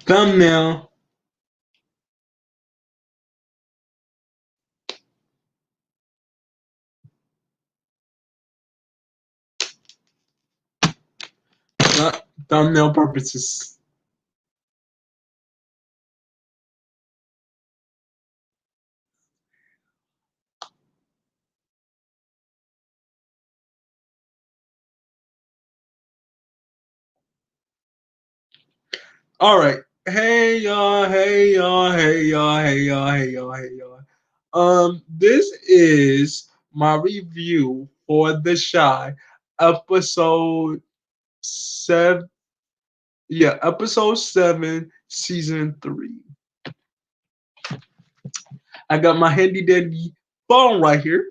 Thumbnail. Thumbnail purposes. All right. Hey y'all, hey y'all, hey y'all, hey y'all, hey y'all, hey y'all. This is my review for The Chi, episode 7. Yeah, episode 7, season 3. I got my handy dandy phone right here,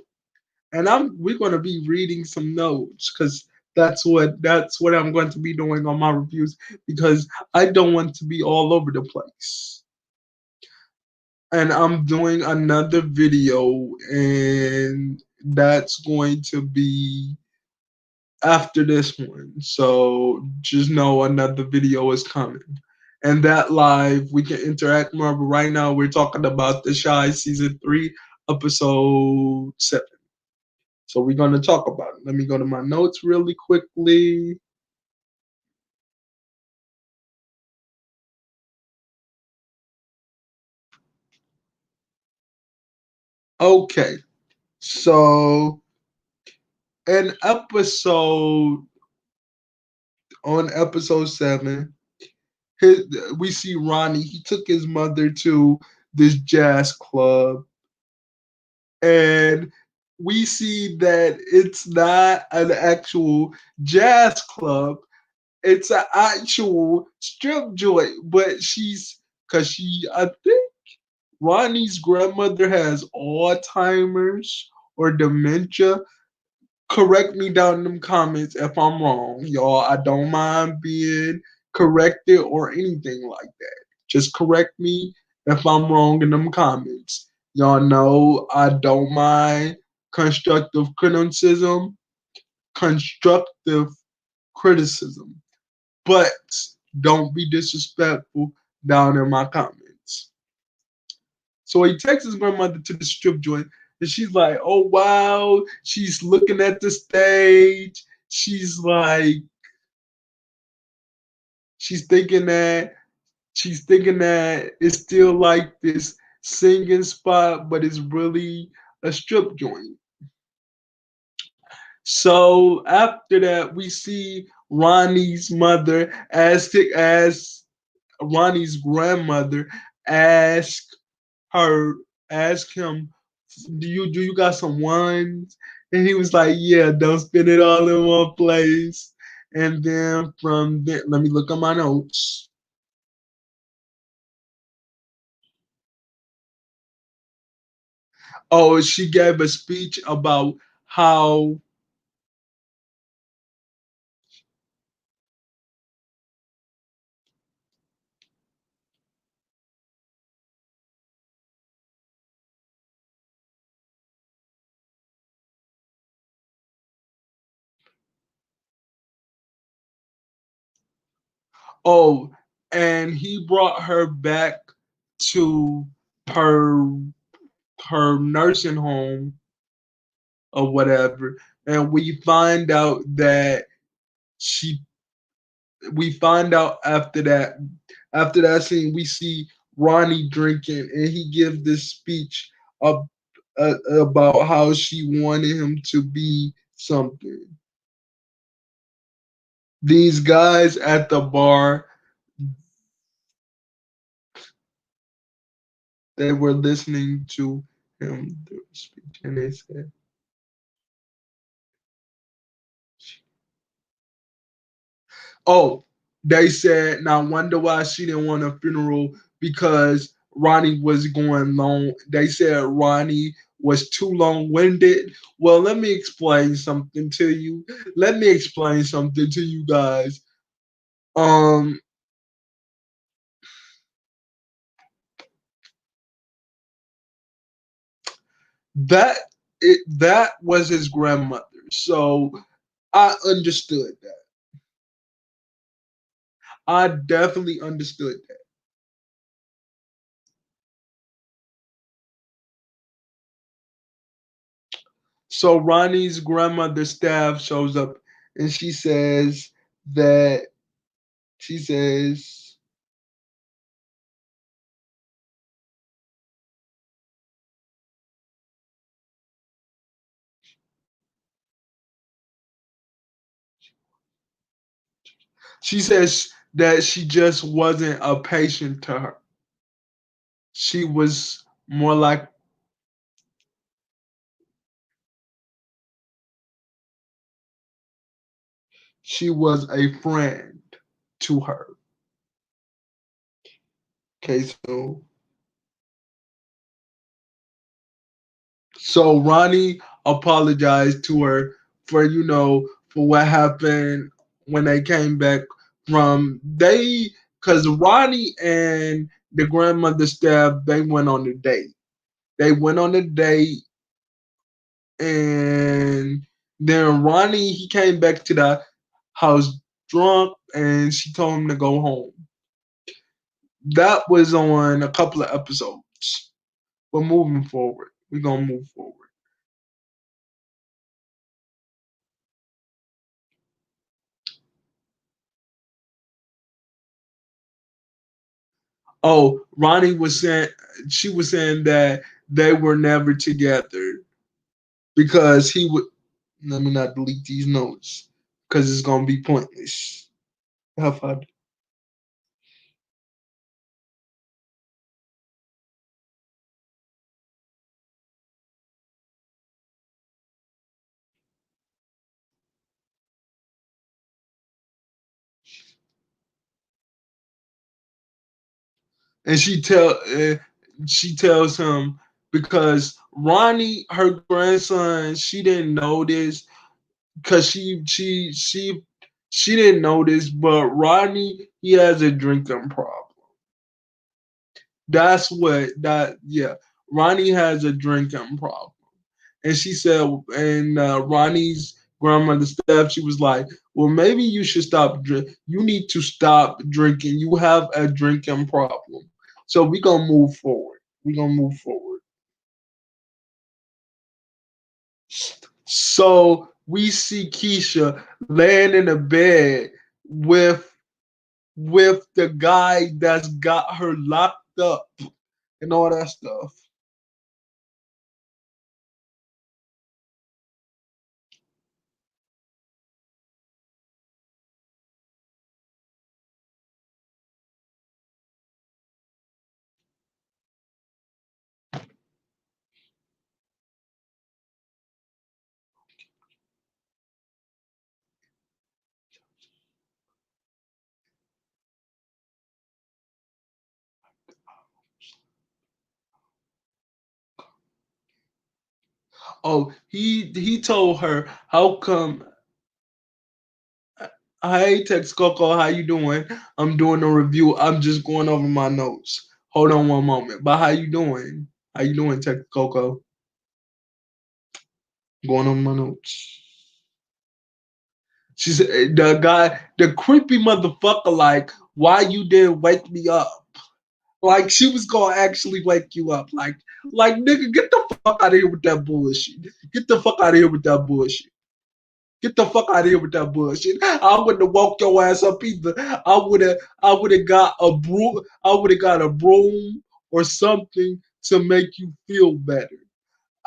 and we're gonna be reading some notes because that's what I'm going to be doing on my reviews because I don't want to be all over the place. And I'm doing another video, and that's going to be after this one. So just know another video is coming. And that live, we can interact more. But right now, we're talking about The Chi season 3, episode 7. So we're going to talk about it. Let me go to my notes really quickly. Okay. So in episode on episode 7, his, we see Ronnie. He took his mother to this jazz club, and we see that it's not an actual jazz club. It's an actual strip joint, but I think Ronnie's grandmother has Alzheimer's or dementia. Correct me down in them comments if I'm wrong, y'all. I don't mind being corrected or anything like that. Just correct me if I'm wrong in them comments. Y'all know I don't mind constructive criticism, constructive criticism, but don't be disrespectful down in my comments. So he takes his grandmother to the strip joint, and she's like, "Oh wow!" She's looking at the stage. She's like, she's thinking that she's thinking that it's still like this singing spot, but it's really a strip joint. So after that, we see Ronnie's mother as Ronnie's grandmother ask her ask him, do you got some wines? And he was like, yeah, don't spend it all in one place. And then from there, let me look at my notes. Oh, she gave a speech about how oh, and he brought her back to her her nursing home or whatever, and she we find out after that scene we see Ronnie drinking, and he gives this speech of, about how she wanted him to be something. These guys at the bar, they were listening to him do the speech, and they said, "Oh, they said, now wonder why she didn't want a funeral because Ronnie was going long. They said Ronnie was too long winded. Well, let me explain something to you. Let me explain something to you guys. Um, that that was his grandmother, so I understood that. I definitely understood that. So Ronnie's grandmother staff shows up and that she says she says that she just wasn't a patient to her. She was more like she was a friend to her. Okay, so Ronnie apologized to her for for what happened when they came back from they because Ronnie and the grandmother staff they went on a date. They went on a date and then Ronnie he came back to the house drunk and she told him to go home. That was on a couple of episodes. But moving forward, we're gonna move forward. Oh, Ronnie was saying she was saying that they were never together because he would. Let me not delete these notes because it's gonna be pointless. How far? And she tells him because Ronnie, her grandson, she didn't notice because she didn't notice, but Ronnie he has a drinking problem. That's what that yeah. Ronnie has a drinking problem. And she said, and Ronnie's grandmother Steph, she was like, well, maybe you should stop drink. You need to stop drinking. You have a drinking problem. So we're gonna move forward. We're gonna move forward. So we see Keisha laying in a bed with the guy that's got her locked up and all that stuff. Oh, he told her, how come hey Tex Coco, how you doing? I'm doing a review. I'm just going over my notes. Hold on one moment. But how you doing? How you doing, Tex Coco? Going on my notes. She said the guy, the creepy motherfucker, like, why you didn't wake me up? Like she was gonna actually wake you up. Like nigga, get the fuck out of here with that bullshit. Get the fuck out of here with that bullshit. Get the fuck out of here with that bullshit. I wouldn't have woke your ass up either. I would have got a broom. I would have got a broom or something to make you feel better.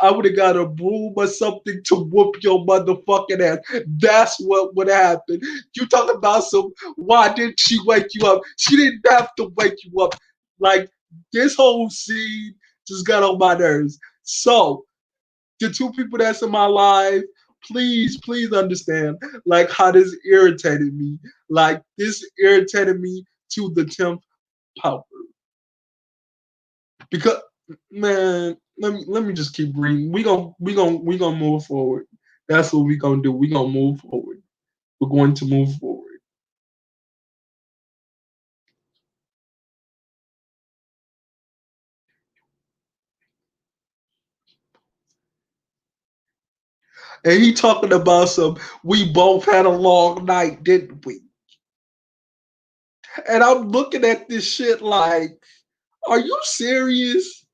I would have got a broom or something to whoop your motherfucking ass. That's what would happen. You talk about some why didn't she wake you up? She didn't have to wake you up. Like this whole scene just got on my nerves. So the two people that's in my life, please understand like how this irritated me. Like this irritated me to the 10th power. Because man, let me just keep reading. We gonna move forward. That's what we gonna do. We gonna move forward. We're going to move forward. And he talking about some. We both had a long night, didn't we? And I'm looking at this shit like, are you serious?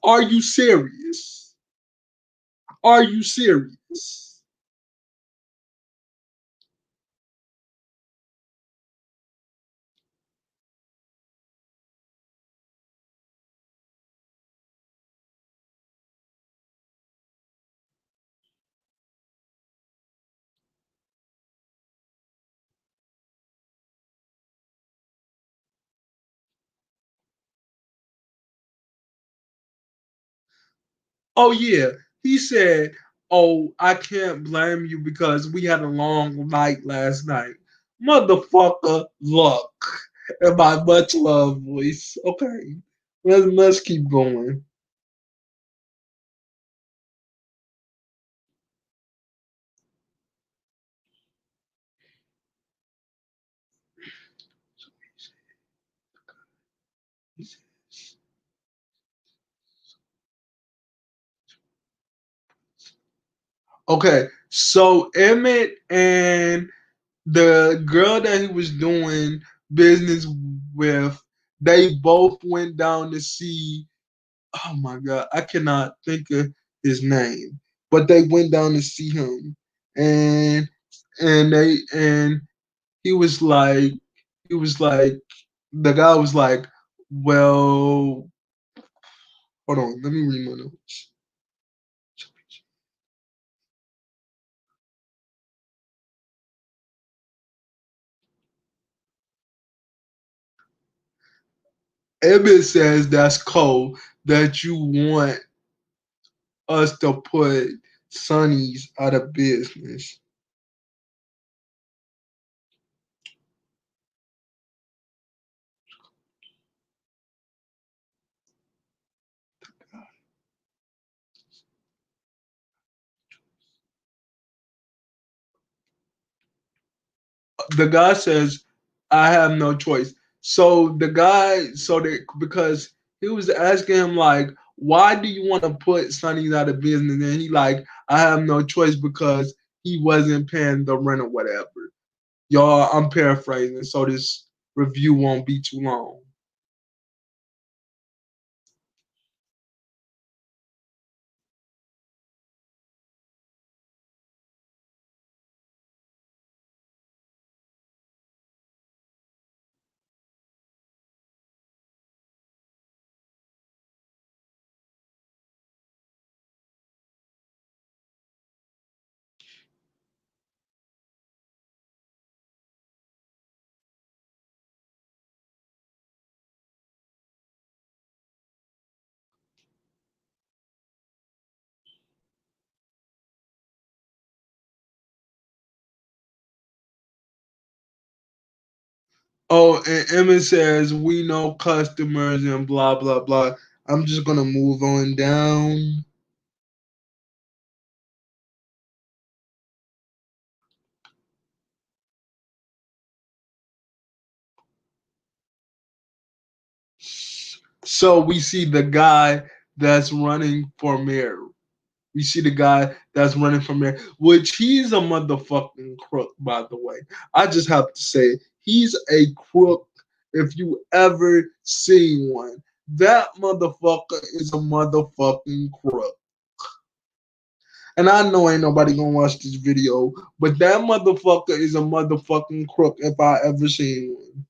Are you serious? Are you serious? Oh yeah, he said, "Oh, I can't blame you because we had a long night last night." Motherfucker, luck. And my much love voice. Okay, let's keep going. Okay, so Emmett and the girl that he was doing business with, they both went down to see. Oh my god, I cannot think of his name, but they went down to see him, and and he was like, he was like, the guy was like, well, hold on, let me read my notes. Emmett says that's cold that you want us to put Sonny's out of business. The guy says, I have no choice. So the guy, because he was asking him like, why do you want to put Sonny out of business? And he like, I have no choice because he wasn't paying the rent or whatever. Y'all, I'm paraphrasing, so this review won't be too long. Oh, and Emmett says we know customers and blah blah blah. I'm just gonna move on down. So we see the guy that's running for mayor. We see the guy that's running for mayor, which he's a motherfucking crook, by the way. I just have to say, he's a crook if you ever seen one. That motherfucker is a motherfucking crook. And I know ain't nobody gonna watch this video, but that motherfucker is a motherfucking crook if I ever seen one.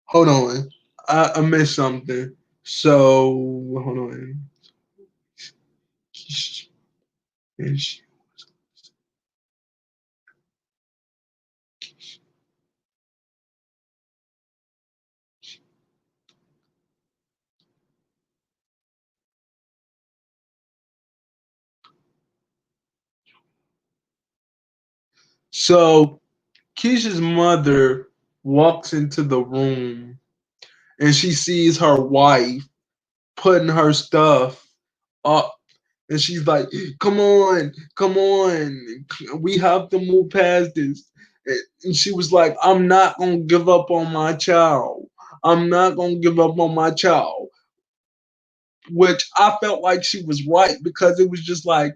Hold on. I missed something. So hold on. So Keisha's mother walks into the room and she sees her wife putting her stuff up. And she's like, come on, come on. We have to move past this. And she was like, I'm not going to give up on my child. I'm not going to give up on my child. Which I felt like she was right because it was just like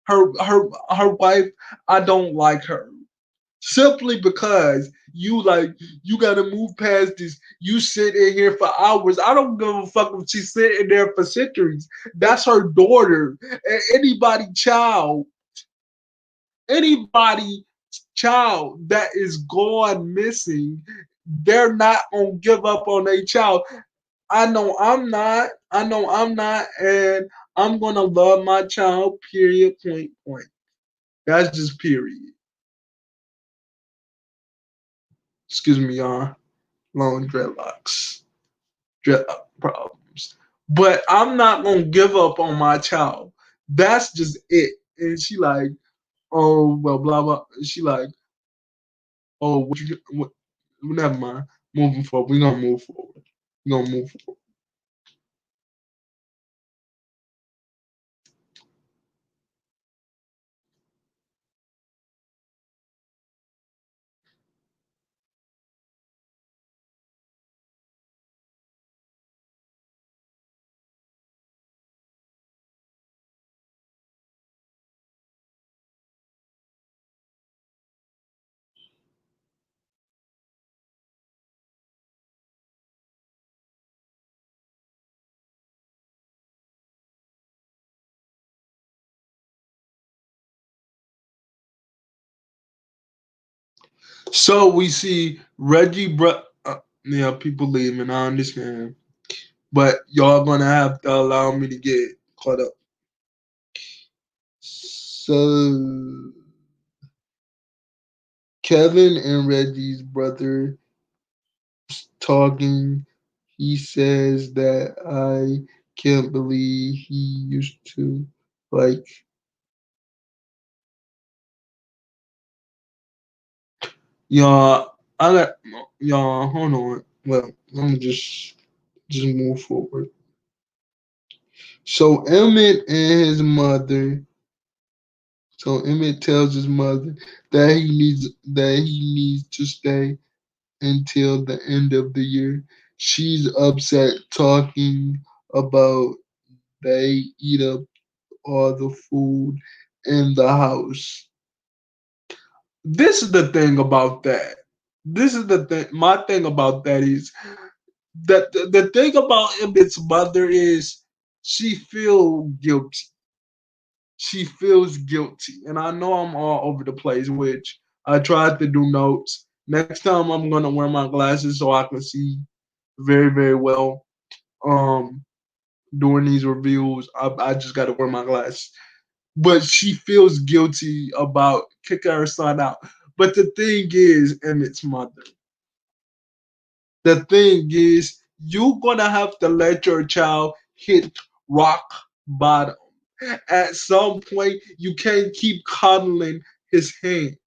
her wife, I don't like her. simply because you gotta move past this. You sit in here for hours. I don't give a fuck if she's sitting there for centuries. That's her daughter. And anybody child that is gone missing, they're not gonna give up on their child. I know I'm not. I know I'm not, and I'm gonna love my child. Period. Point. Point. That's just period. Excuse me, y'all. Long dreadlocks, dreadlock problems. But I'm not gonna give up on my child. That's just it. And she like, oh well, blah blah. She like, oh, what? Never mind. Moving forward, we gonna move forward. We gonna move forward. So we see Reggie, yeah, people leaving. I understand, but y'all gonna have to allow me to get caught up. So Kevin and Reggie's brother talking. He says that I can't believe he used to like y'all. I got y'all. Hold on. Well, let me just move forward. So Emmett and his mother. So Emmett tells his mother that he needs to stay until the end of the year. She's upset talking about they eat up all the food in the house. This is the thing about that. This is the thing. My thing about that is that the thing about Emmett's mother is she feels guilty. She feels guilty, and I know I'm all over the place. Which I tried to do notes. Next time I'm gonna wear my glasses so I can see very very well. Um, Doing these reviews, I just got to wear my glasses. But she feels guilty about kicking her son out. But the thing is, Emmett's mother, the thing is, you're gonna have to let your child hit rock bottom. At some point, you can't keep coddling his hand.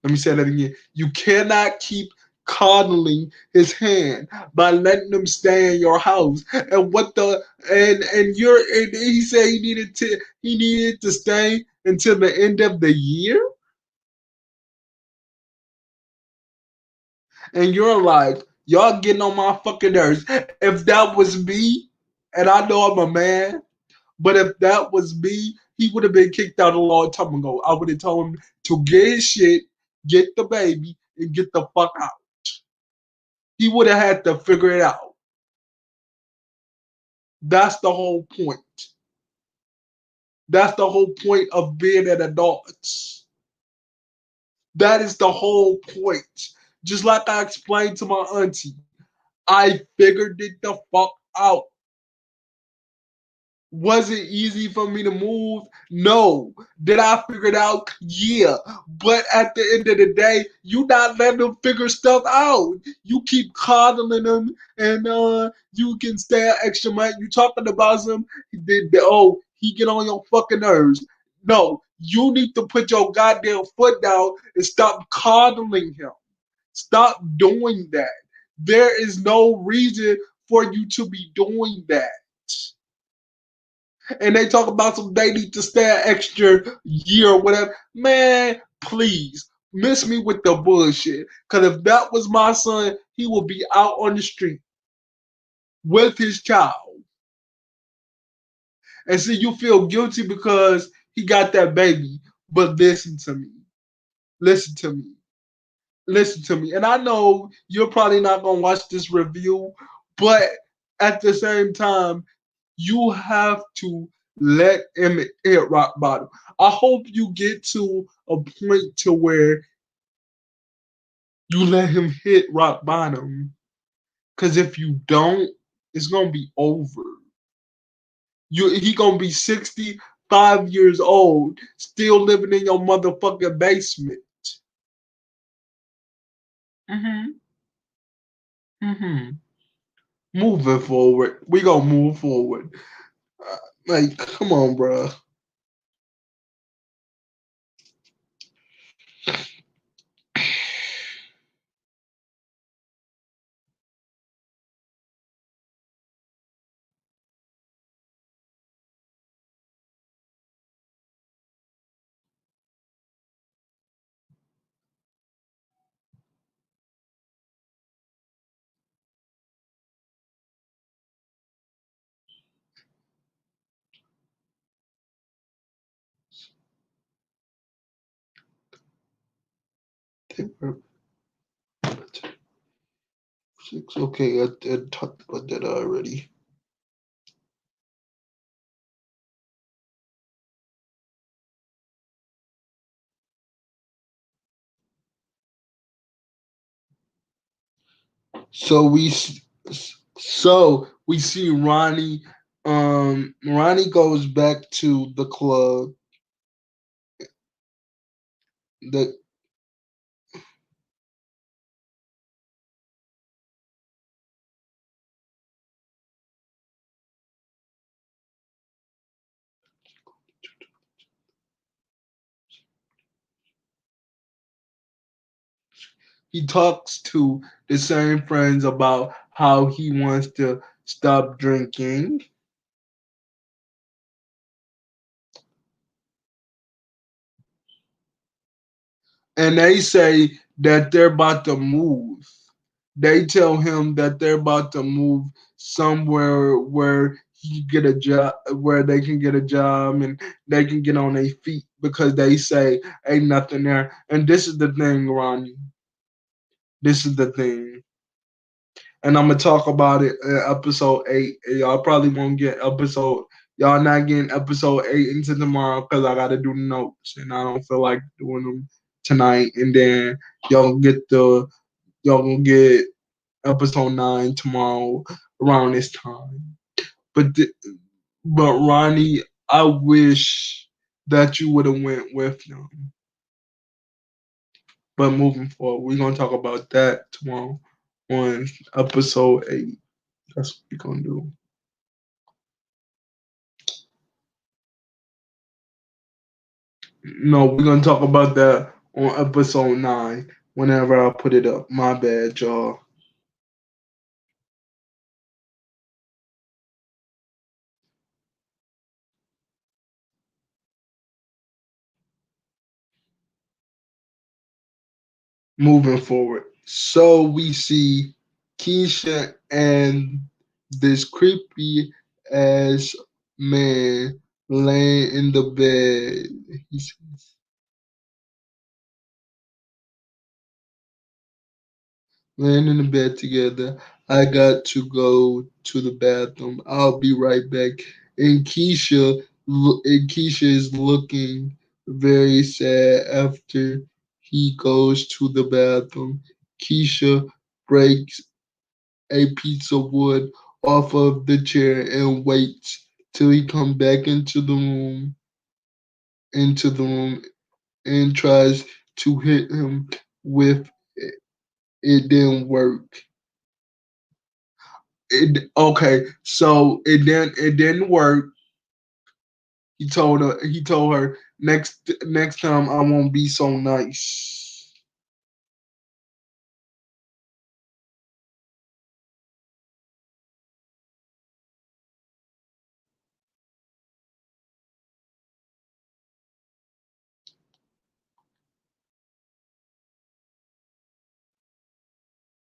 Let me say that again. You cannot keep coddling his hand by letting him stay in your house. And what the and he said he needed to stay until the end of the year. And you're like, y'all getting on my fucking nerves. If that was me, and I know I'm a man, but if that was me, he would have been kicked out a long time ago. I would have told him to get his shit, get the baby, and get the fuck out. He would have had to figure it out. That's the whole point. That's the whole point of being an adult. That is the whole point. Just like I explained to my auntie, I figured it the fuck out. Was it easy for me to move? No. Did I figure it out? Yeah. But at the end of the day, you not letting them figure stuff out. You keep coddling them, and you can stay extra money. You talking about some? Oh, he get on your fucking nerves. No, you need to put your goddamn foot down and stop coddling him. Stop doing that. There is no reason for you to be doing that, and they talk about some they need to stay an extra year or whatever. Man, please miss me with the bullshit. Cause if that was my son, he would be out on the street with his child. And see, you feel guilty because he got that baby. But listen to me. Listen to me. Listen to me. And I know you're probably not gonna watch this review, but at the same time, you have to let him hit rock bottom. I hope you get to a point to where you let him hit rock bottom. Cause if you don't, it's gonna be over. He gonna be 65 years old, still living in your motherfucking basement. Mm-hmm. Mm-hmm. Moving forward, we gonna move forward. Like, come on, bro. Six. Okay, I talked about that already. So we see Ronnie. Ronnie goes back to the club. The he talks to the same friends about how he wants to stop drinking, and they say that they're about to move. They tell him that they're about to move somewhere where he get a job, where they can get a job and they can get on their feet because they say ain't nothing there. And this is the thing, Ronnie. This is the thing. And I'm gonna talk about it in episode 8. And y'all probably won't get episode. Y'all not getting episode 8 into tomorrow because I gotta do the notes and I don't feel like doing them tonight. And then y'all gonna get episode 9 tomorrow around this time. But but Ronnie, I wish that you would have went with them. But moving forward, we're gonna talk about that tomorrow on episode 8. That's what we're gonna do. No, we're gonna talk about that on episode 9 whenever I put it up. My bad, y'all. Moving forward. So we see Keisha and this creepy ass man laying in the bed. He says, laying in the bed together. I got to go to the bathroom. I'll be right back. And Keisha is looking very sad after he goes to the bathroom. Keisha breaks a piece of wood off of the chair and waits till he come back into the room and tries to hit him with it. It didn't work. Okay, so it didn't work. He told her next time I won't be so nice.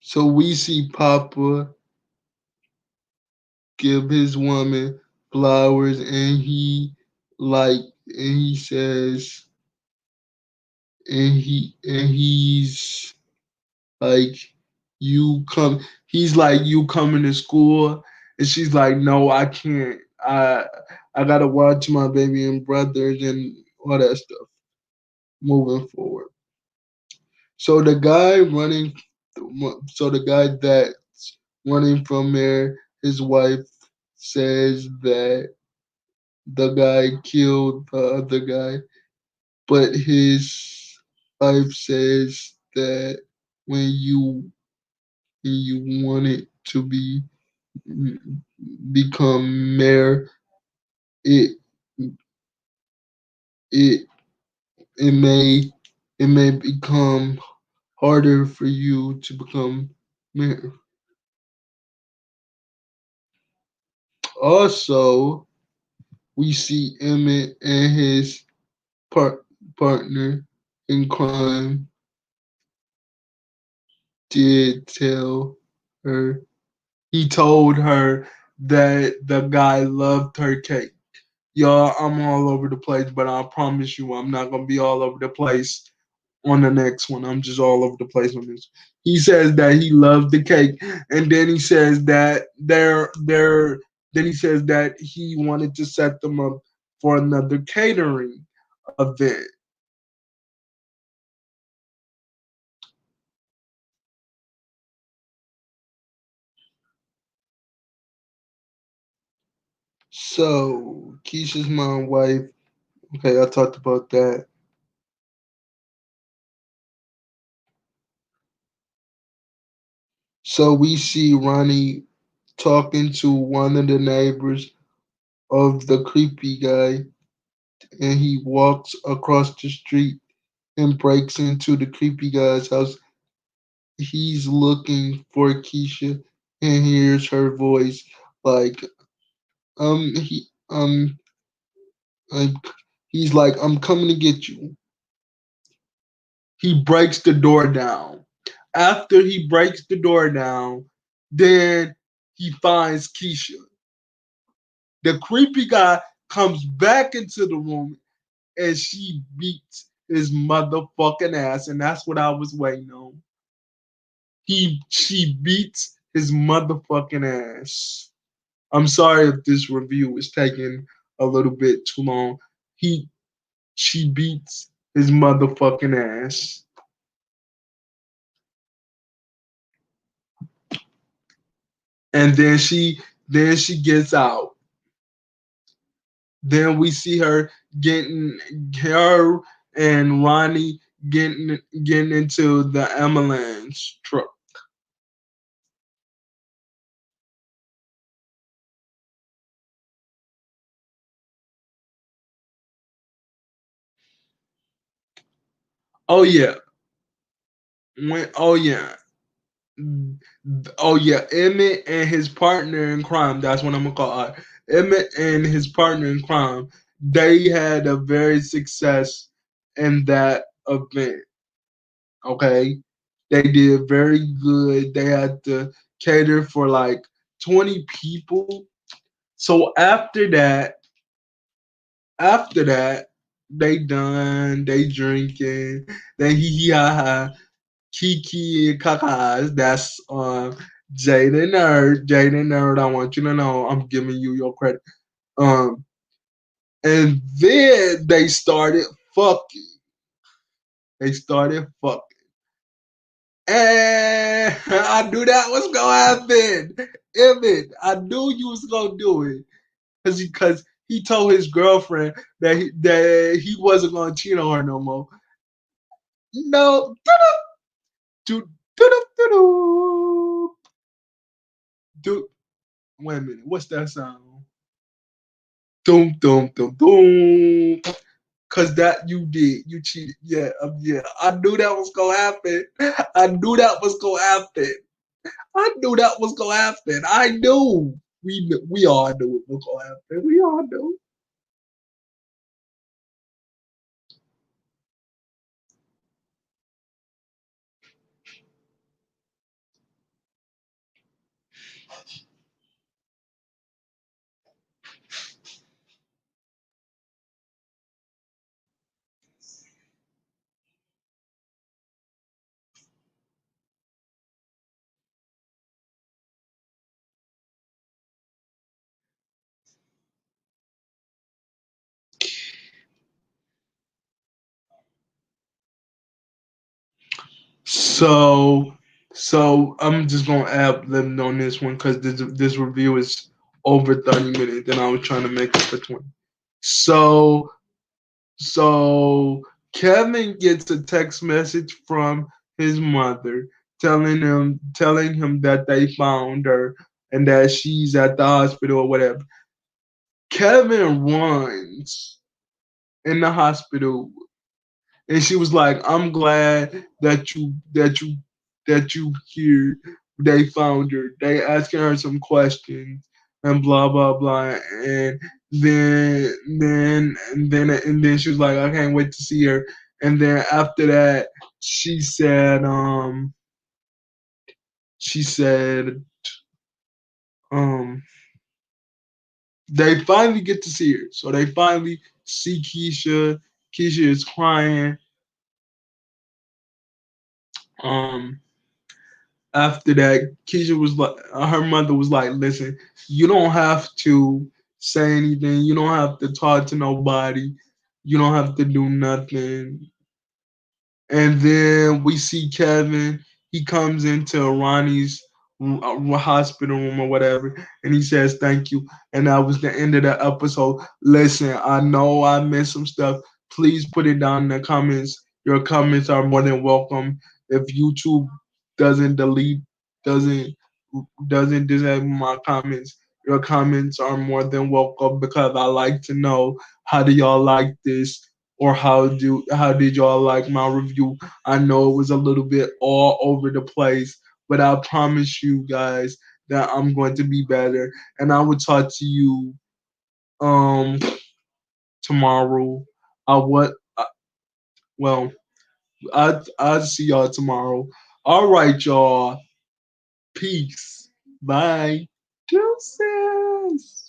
So we see Papa give his woman flowers and he says he's like, you come. He's like, you coming to school, and she's like, no, I can't. I gotta watch my baby and brothers and all that stuff. Moving forward, so the guy running, so the guy that's running from there, his wife says that the guy killed the other guy, but his wife says that when you want it to become mayor, it it it may it may become harder for you to become mayor. Also, we see Emmett and his par- partner in crime did tell her. He told her that the guy loved her cake. Y'all, I'm all over the place, but I promise you, I'm not gonna be all over the place on the next one. I'm just all over the place on this. He says that he loved the cake, and then he says that they're then he says that he wanted to set them up for another catering event. So Keisha's mom, wife. Okay, I talked about that. So we see Ronnie talking to one of the neighbors of the creepy guy, and he walks across the street and breaks into the creepy guy's house. He's looking for Keisha and hears her voice like, he I'm, he's like, I'm coming to get you. He breaks the door down. After he breaks the door down, then he finds Keisha. The creepy guy comes back into the room and she beats his motherfucking ass, and that's what I was waiting on. She beats his motherfucking ass. I'm sorry if this review is taking a little bit too long. He She beats his motherfucking ass. And then she gets out. Then we see getting her and Ronnie getting into the ambulance truck. Oh yeah. Oh yeah. Oh yeah, Emmett and his partner in crime. That's what I'm gonna call it. Emmett and his partner in crime. They had a very success in that event. Okay, they did very good. They had to cater for like 20 people. So after that, they done. They drinking. They hee hee ha ha. Kiki and Kakas. That's Jaden Nerd. Jaden Nerd, I want you to know I'm giving you your credit. Um and then they started fucking. They started fucking. And I knew that was gonna happen. Emmett, I knew you was gonna do it. Because he told his girlfriend that he wasn't gonna cheat on her no more. No, do do do do do do. Wait a minute, what's that sound? Doom, doom, doom, doom. Cause that you did, you cheated. Yeah, yeah. I knew that was gonna happen. I knew that was gonna happen. I knew that was gonna happen. I knew. We all knew it was gonna happen. We all knew. So, so I'm just gonna add them on this one because this review is over 30 minutes, and I was trying to make it for 20. So, so Kevin gets a text message from his mother telling him that they found her and that she's at the hospital or whatever. Kevin runs in the hospital, and she was like, "I'm glad that you here. They found her. They asking her some questions and blah blah blah." And then she was like, "I can't wait to see her." And then after that, she said, she said, um, they finally get to see her. So they finally see Keisha. Keisha is crying. Um, After that, Keisha was like, her mother was like, "Listen, you don't have to say anything. You don't have to talk to nobody. You don't have to do nothing." And then we see Kevin. He comes into Ronnie's hospital room or whatever, and he says thank you. And that was the end of the episode. Listen, I know I missed some stuff. Please put it down in the comments. Your comments are more than welcome. If YouTube doesn't delete, doesn't doesn't disable my comments, your comments are more than welcome because I like to know how do y'all like this, or how did y'all like my review? I know it was a little bit all over the place, but I promise you guys that I'm going to be better, and I will talk to you um tomorrow. I what well I'll see y'all tomorrow. All right, y'all. Peace. Bye. Deuces.